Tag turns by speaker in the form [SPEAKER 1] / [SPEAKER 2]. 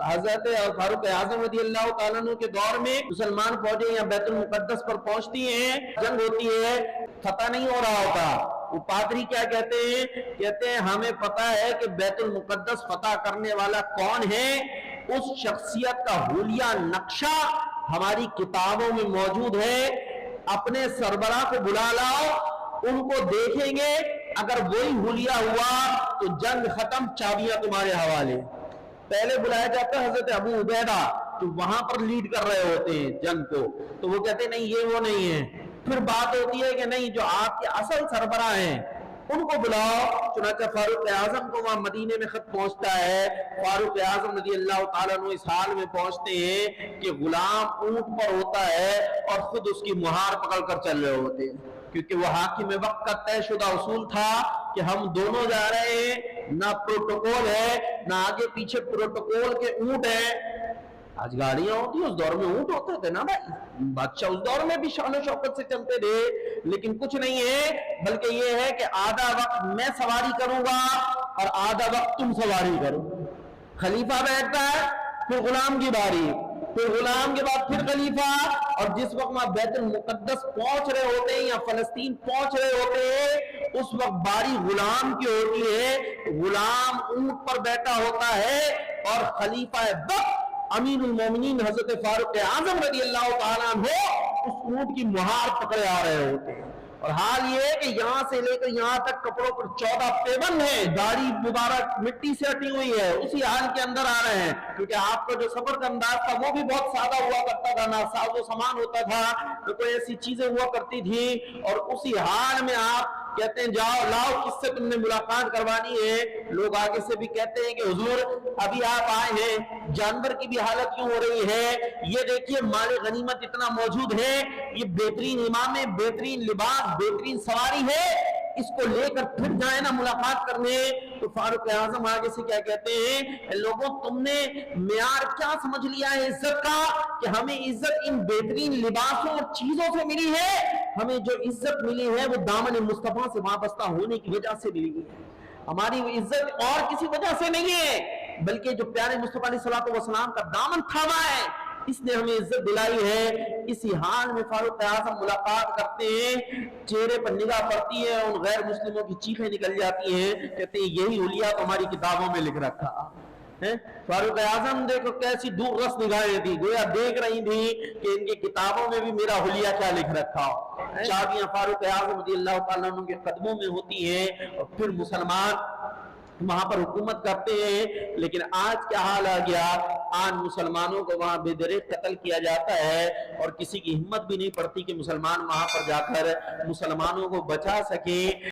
[SPEAKER 1] حضرت فاروق اعظم رضی اللہ تعالیٰ عنہ کے دور میں مسلمان فوجیں یا بیت المقدس پر پہنچتی ہیں، جنگ ہوتی ہے، فتح نہیں ہو رہا ہوتا. وہ پادری کیا کہتے ہیں ہمیں پتا ہے کہ بیت المقدس فتح کرنے والا کون ہے، اس شخصیت کا حلیہ نقشہ ہماری کتابوں میں موجود ہے، اپنے سربراہ کو بلا لاؤ، ان کو دیکھیں گے، اگر وہی حلیہ ہوا تو جنگ ختم، چابیاں تمہارے حوالے. پہلے بلایا جاتا ہے حضرت ابو عبیدہ جو وہاں پر لیڈ کر رہے ہوتے ہیں جنگ کو، تو وہ کہتے ہیں نہیں یہ وہ نہیں ہے. پھر بات ہوتی ہے کہ نہیں جو آپ کے اصل سربراہ ہیں ان کو بلاؤ. چنانچہ فاروق اعظم کو وہاں مدینے میں خط پہنچتا ہے. فاروق اعظم رضی اللہ تعالیٰ عنہ اس حال میں پہنچتے ہیں کہ غلام اونٹ پر ہوتا ہے اور خود اس کی مہار پکڑ کر چل رہے ہوتے ہیں، کیونکہ وہ حاکم وقت کا طے شدہ اصول تھا کہ ہم دونوں جا رہے ہیں، نہ پروٹوکول ہے نہ آگے پیچھے پروٹوکول کے اونٹ ہیں. آج گاڑیاں ہوتی ہیں، اس دور میں اونٹ ہوتے تھے نا بھائی، بادشاہ اس دور میں بھی شان و شوکت سے چلتے تھے. لیکن کچھ نہیں ہے، بلکہ یہ ہے کہ آدھا وقت میں سواری کروں گا اور آدھا وقت تم سواری کرو. خلیفہ بیٹھتا ہے، پھر غلام کی باری، پھر غلام کے بعد پھر خلیفہ، اور جس وقت وہاں بیت المقدس پہنچ رہے ہوتے ہیں یا فلسطین پہنچ رہے ہوتے ہیں اس وقت باری غلام کی ہوتی ہے. غلام اونٹ پر بیٹھا ہوتا ہے اور خلیفہ وقت امین المومنین حضرت فاروق اعظم رضی اللہ تعالیٰ عنہ اس اونٹ کی مہار پکڑے آ رہے ہوتے ہیں. اور حال یہ ہے کہ یہاں سے لے کر یہاں تک کپڑوں پر 14 پیبند ہے، داڑھی مبارک مٹی سے ہٹی ہوئی ہے، اسی حال کے اندر آ رہے ہیں. کیونکہ آپ کا جو سفر کا انداز تھا وہ بھی بہت سادہ ہوا کرتا تھا، نہ ساز و سامان ہوتا تھا، تو کوئی ایسی چیزیں ہوا کرتی تھی. اور اسی حال میں آپ کہتے ہیں جاؤ لاؤ کس سے تم نے ملاقات کروانی ہے. لوگ آگے سے بھی کہتے ہیں کہ حضور ابھی آپ آئے ہیں، جانور کی بھی حالت کیوں ہو رہی ہے، یہ دیکھیے مال غنیمت اتنا موجود ہے، یہ بہترین امام ہے، بہترین لباس، بہترین سواری ہے، اس کو لے کر پھر جائیں نا ملاقات کرنے. تو فاروق اعظم آگے سے کیا کہتے ہیں لوگوں تم نے معیار کیا سمجھ لیا ہے عزت کا، کہ ہمیں عزت ان بہترین لباسوں اور چیزوں سے ملی ہے، ہمیں جو عزت ملی ہے وہ دامن مصطفیٰ سے وابستہ ہونے کی وجہ سے ملی ہے. ہماری وہ عزت اور کسی وجہ سے نہیں ہے، بلکہ جو پیارے مصطفیٰ علیہ الصلوۃ والسلام کا دامن تھاما ہے اس نے ہمیں عزت دلائی ہے. اسی حال میں فاروق اعظم ملاقات کرتے ہیں، چہرے پر نگاہ پڑتی ہے، ان غیر مسلموں کی چیخیں نکل جاتی ہیں، کہتے ہیں یہی حلیہ تو ہماری کتابوں میں لکھ رکھا ہے. فاروق اعظم دیکھو کیسی دور رس نگاہیں تھی، گویا دیکھ رہی تھی کہ ان کی کتابوں میں بھی میرا حلیہ کیا لکھ رکھا ہو. چابیاں فاروق اعظم رضی اللہ تعالیٰ عنہ کے قدموں میں ہوتی ہیں اور پھر مسلمان وہاں پر حکومت کرتے ہیں. لیکن آج کیا حال آ گیا، آج مسلمانوں کو وہاں بے دریغ قتل کیا جاتا ہے اور کسی کی ہمت بھی نہیں پڑتی کہ مسلمان وہاں پر جا کر مسلمانوں کو بچا سکے.